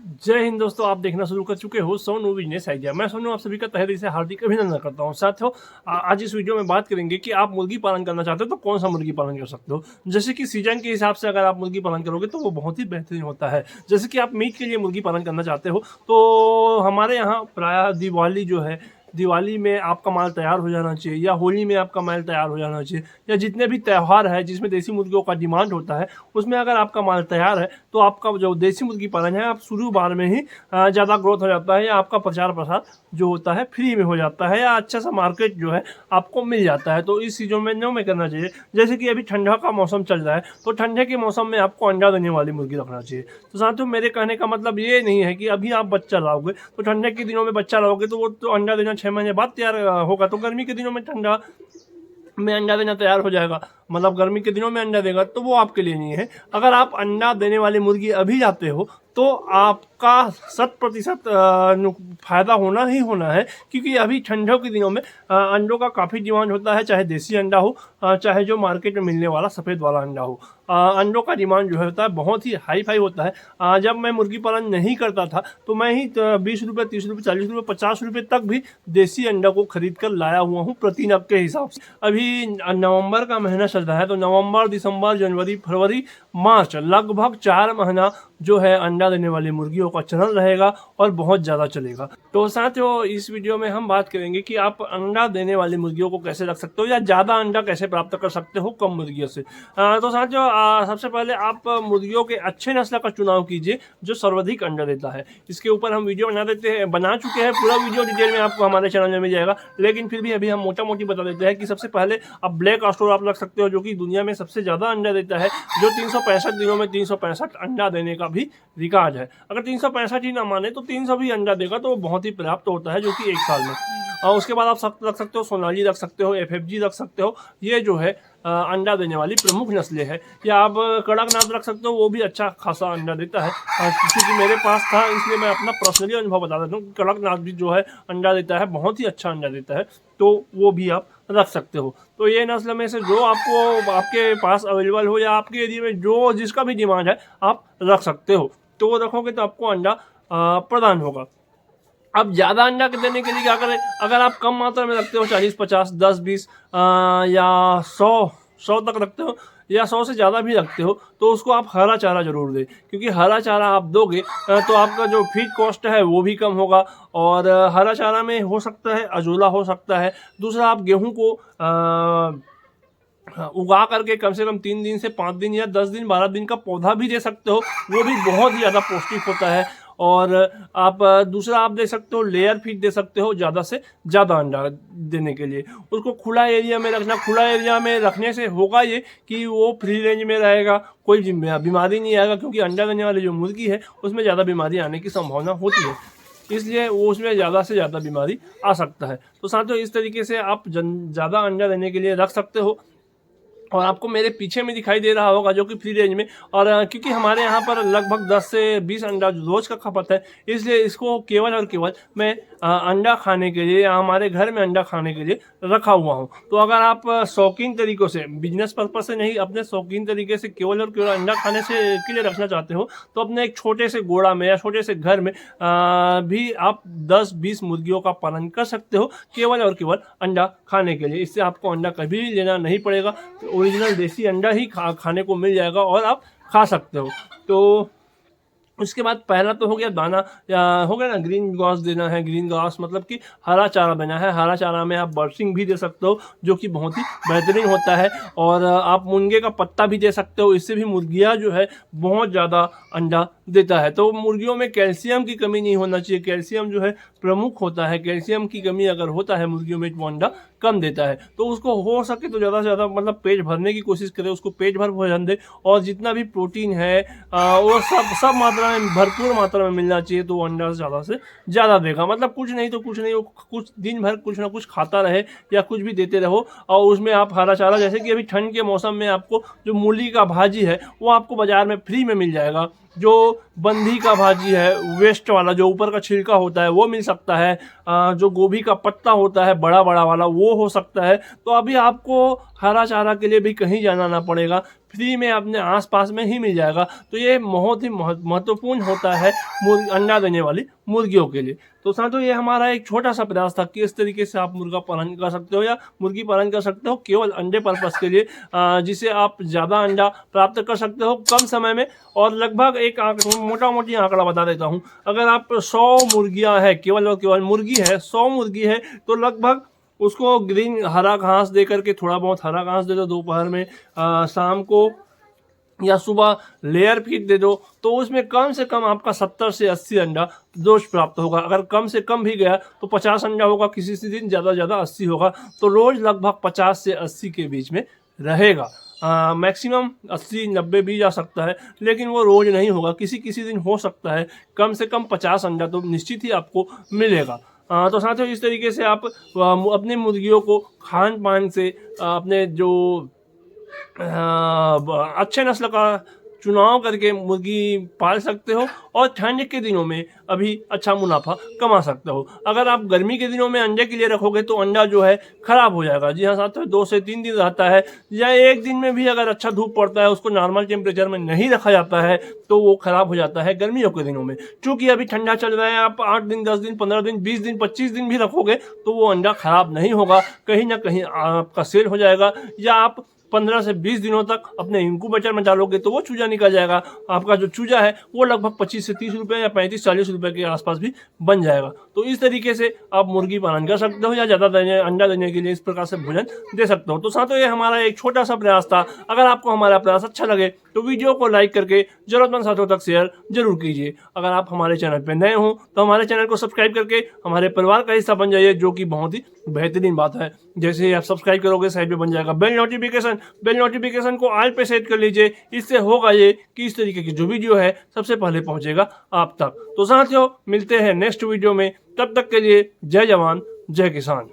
जय हिंद दोस्तों, आप देखना शुरू कर चुके हो सोनू बिजनेस आइडिया। मैं सोनू आप सभी का तहे दिल से हार्दिक अभिनंदन करता हूं। साथियों, आज इस वीडियो में बात करेंगे कि आप मुर्गी पालन करना चाहते हो तो कौन सा मुर्गी पालन कर सकते हो। जैसे कि सीजन के हिसाब से अगर आप मुर्गी पालन करोगे तो वो बहुत ही बेहतरीन होता है। जैसे कि आप मीट के लिए मुर्गी पालन करना चाहते हो तो हमारे यहाँ प्रायः दिवाली जो है, दिवाली में आपका माल तैयार हो जाना चाहिए या होली में आपका माल तैयार हो जाना चाहिए, या जितने भी त्यौहार है जिसमें देसी मुर्गियों का डिमांड होता है उसमें अगर आपका माल तैयार है तो आपका जो देसी मुर्गी पालन है आप शुरू बार में ही ज़्यादा ग्रोथ हो जाता है, या आपका प्रचार प्रसार जो होता है फ्री में हो जाता है, या अच्छा सा मार्केट जो है आपको मिल जाता है। तो इस चीज़ों में नो में करना चाहिए। जैसे कि अभी ठंडा का मौसम चल रहा है तो ठंडे के मौसम में आपको अंडा देने वाली मुर्गी रखना चाहिए। तो साथियों, मेरे कहने का मतलब ये नहीं है कि अभी आप बच्चा लाओगे तो ठंडे के दिनों में बच्चा लाओगे तो वो तो अंडा देना 6 महीने बाद तैयार होगा, तो गर्मी के दिनों में ठंडा में अंडा देना तैयार हो जाएगा, मतलब गर्मी के दिनों में अंडा देगा, तो वो आपके लिए नहीं है। अगर आप अंडा देने वाली मुर्गी अभी लाते हो तो आपका 100% फायदा होना ही होना है, क्योंकि अभी ठंडों के दिनों में अंडों का काफ़ी डिमांड होता है, चाहे देसी अंडा हो चाहे जो मार्केट में मिलने वाला सफ़ेद वाला अंडा हो। अंडों का डिमांड जो होता है बहुत ही हाई फाई होता है। जब मैं मुर्गी पालन नहीं करता था तो मैं ही 20 रुपये, 30 रुपये, 40 रुपये, 50 रुपये तक भी देसी अंडा को खरीद कर लाया हुआ हूँ प्रति नग के हिसाब से। अभी नवंबर का महीना चल रहा है तो नवंबर, दिसंबर, जनवरी, फरवरी, मार्च लगभग 4 महीना जो है अंडा देने वाली मुर्गियों का चलन रहेगा और बहुत ज़्यादा चलेगा। तो साथियों, इस वीडियो में हम बात करेंगे कि आप अंडा देने वाली मुर्गियों को कैसे रख सकते हो या ज़्यादा अंडा कैसे प्राप्त कर सकते हो कम मुर्गियों से। तो साथियों, सबसे पहले आप मुर्गियों के अच्छे नस्ल का चुनाव कीजिए जो सर्वाधिक अंडा देता है। इसके ऊपर हम वीडियो बना चुके हैं, पूरा वीडियो डिटेल में आपको हमारे चैनल में मिल जाएगा, लेकिन फिर भी अभी हम मोटा मोटी बता देते हैं कि सबसे पहले आप ब्लैक आस्ट्रोल आप रख सकते हो जो कि दुनिया में सबसे ज़्यादा अंडा देता है, जो 365 दिनों में 365 अंडा देने का भी रिकॉर्ड है। अगर 365 ही ना माने तो 300 भी अंडा देगा तो वो बहुत ही पर्याप्त होता है, जो कि एक साल में। और उसके बाद आप रख सकते हो सोनाली रख सकते हो, FFG रख सकते हो, ये जो है अंडा देने वाली प्रमुख नस्लें है। या आप कड़कनाथ रख सकते हो, वो भी अच्छा खासा अंडा देता है। क्योंकि मेरे पास था इसलिए मैं अपना पर्सनली अनुभव बता देता हूँ। कड़कनाथ भी जो है अंडा देता है, बहुत ही अच्छा अंडा देता है, तो वो भी आप रख सकते हो। तो ये नस्ल में से जो आपको आपके पास अवेलेबल हो या आपके एरिया में जो जिसका भी डिमांड है आप रख सकते हो, तो वो रखोगे तो आपको अंडा प्रदान होगा। अब ज़्यादा अंडा देने के लिए क्या करें, अगर आप कम मात्रा में रखते हो 40, 50, 10, 20 या 100 तक रखते हो या 100 से ज़्यादा भी रखते हो तो उसको आप हरा चारा ज़रूर दें, क्योंकि हरा चारा आप दोगे तो आपका जो फीड कॉस्ट है वो भी कम होगा। और हरा चारा में हो सकता है अजोला हो सकता है। दूसरा, आप गेहूँ को उगा करके कम से कम 3 दिन से 5 दिन या 10 दिन 12 दिन का पौधा भी दे सकते हो, वो भी बहुत ही ज़्यादा पौष्टिक होता है। और आप दूसरा आप दे सकते हो लेयर फीड दे सकते हो ज़्यादा से ज़्यादा अंडा देने के लिए। उसको खुला एरिया में रखना, खुला एरिया में रखने से होगा ये कि वो फ्री रेंज में रहेगा, कोई बीमारी नहीं आएगा, क्योंकि अंडा देने वाली जो मुर्गी है उसमें ज़्यादा बीमारी आने की संभावना होती है, इसलिए वो उसमें ज़्यादा से ज़्यादा बीमारी आ सकता है। तो साथियों, इस तरीके से आप ज़्यादा अंडा देने के लिए रख सकते हो। और आपको मेरे पीछे में दिखाई दे रहा होगा जो कि फ्री रेंज में, और क्योंकि हमारे यहाँ पर लगभग 10 से 20 अंडा रोज़ का खपत है, इसलिए इसको केवल और केवल मैं अंडा खाने के लिए या हमारे घर में अंडा खाने के लिए रखा हुआ हूँ। तो अगर आप शौकीन तरीक़ों से, बिजनेस पर्पज से नहीं, अपने शौकीन तरीके से केवल और केवल अंडा खाने से के लिए रखना चाहते हो तो अपने एक छोटे से गोड़ा में या छोटे से घर में भी आप 10-20 मुर्गियों का पालन कर सकते हो केवल और केवल अंडा खाने के लिए। इससे आपको अंडा कभी भी लेना नहीं पड़ेगा, ओरिजिनल देसी अंडा ही खाने को मिल जाएगा और आप खा सकते हो। तो उसके बाद पहला तो हो गया दाना, या हो गया ना, ग्रीन घास देना है। ग्रीन घास मतलब कि हरा चारा देना है। हरा चारा में आप बर्सिंग भी दे सकते हो जो कि बहुत ही बेहतरीन होता है, और आप मुनगे का पत्ता भी दे सकते हो, इससे भी मुर्गियाँ जो है बहुत ज़्यादा अंडा देता है। तो मुर्गियों में कैल्शियम की कमी नहीं होना चाहिए, कैल्शियम जो है प्रमुख होता है। कैल्शियम की कमी अगर होता है मुर्गियों में तो अंडा कम देता है। तो उसको हो सके तो ज़्यादा से ज़्यादा मतलब पेट भरने की कोशिश करें, उसको पेट भर भोजन दे, और जितना भी प्रोटीन है वो सब मात्रा में, भरपूर मात्रा में मिलना चाहिए, तो वो अंडा ज़्यादा से ज़्यादा देगा। मतलब कुछ नहीं तो कुछ नहीं, वो कुछ दिन भर कुछ ना कुछ खाता रहे या कुछ भी देते रहो, और उसमें आप हरा चारा, जैसे कि अभी ठंड के मौसम में आपको जो मूली का भाजी है वो आपको बाज़ार में फ्री में मिल जाएगा। जो बंधी का भाजी है, वेस्ट वाला जो ऊपर का छिलका होता है वो मिल सकता है। जो गोभी का पत्ता होता है बड़ा बड़ा वाला वो हो सकता है। तो अभी आपको हरा चारा के लिए भी कहीं जाना ना पड़ेगा, फ्री में अपने आसपास में ही मिल जाएगा। तो ये बहुत ही महत्वपूर्ण होता है अंडा देने वाली मुर्गियों के लिए। तो साथियों, ये हमारा एक छोटा सा प्रयास था कि इस तरीके से आप मुर्गा पालन कर सकते हो या मुर्गी पालन कर सकते हो केवल अंडे पर्पस के लिए, जिसे आप ज़्यादा अंडा प्राप्त कर सकते हो कम समय में। और लगभग एक मोटा मोटी आंकड़ा बता देता हूँ, अगर आप 100 मुर्गियाँ है, केवल और केवल मुर्गी है, 100 मुर्गी है, तो लगभग उसको ग्रीन हरा घास दे करके, थोड़ा बहुत हरा घास दे दो दोपहर में, शाम को या सुबह लेयर फीड दे दो, तो उसमें कम से कम आपका 70 से 80 अंडा रोज प्राप्त होगा। अगर कम से कम भी गया तो 50 अंडा होगा, किसी दिन ज़्यादा 80 होगा। तो रोज लगभग 50 से 80 के बीच में रहेगा। मैक्सिमम 80-90 भी जा सकता है, लेकिन वो रोज नहीं होगा, किसी दिन हो सकता है। कम से कम 50 अंडा तो निश्चित ही आपको मिलेगा। तो साथियों, इस तरीके से आप अपने मुर्गियों को खान पान से अपने जो अच्छे नस्ल का चुनाव करके मुर्गी पाल सकते हो और ठंड के दिनों में अभी अच्छा मुनाफा कमा सकते हो। अगर आप गर्मी के दिनों में अंडे के लिए रखोगे तो अंडा जो है खराब हो जाएगा। जी हाँ साथियों, 2 से 3 दिन रहता है, या एक दिन में भी अगर अच्छा धूप पड़ता है, उसको नॉर्मल टेम्परेचर में नहीं रखा जाता है तो वो खराब हो जाता है गर्मियों के दिनों में। चूँकि अभी ठंडा चल रहा है, आप 8 दिन, 10 दिन, 15 दिन, 20 दिन, 25 दिन भी रखोगे तो वो अंडा खराब नहीं होगा, कहीं ना कहीं आपका सेल हो जाएगा। या आप 15 से 20 दिनों तक अपने इंक्यूबेटर में डालोगे तो वो चूजा निकल जाएगा। आपका जो चूजा है वो लगभग 25 से 30 रुपये या 35-40 रुपये के आसपास भी बन जाएगा। तो इस तरीके से आप मुर्गी पालन कर सकते हो या ज़्यादा अंडा देने के लिए इस प्रकार से भोजन दे सकते हो। तो साथियों, ये हमारा एक छोटा सा प्रयास था। अगर आपको हमारा प्रयास अच्छा लगे तो वीडियो को लाइक करके जरूरतमंद साथियों तक शेयर जरूर कीजिए। अगर आप हमारे चैनल पर नए हो तो हमारे चैनल को सब्सक्राइब करके हमारे परिवार का हिस्सा बन जाइए, जो कि बहुत ही बेहतरीन बात है। जैसे ही आप सब्सक्राइब करोगे, साइड पे बन जाएगा बेल नोटिफिकेशन को ऑल पे सेट कर लीजिए। इससे होगा ये कि इस तरीके की जो वीडियो है सबसे पहले पहुंचेगा आप तक। तो साथियों, मिलते हैं नेक्स्ट वीडियो में, तब तक के लिए जय जवान जय किसान।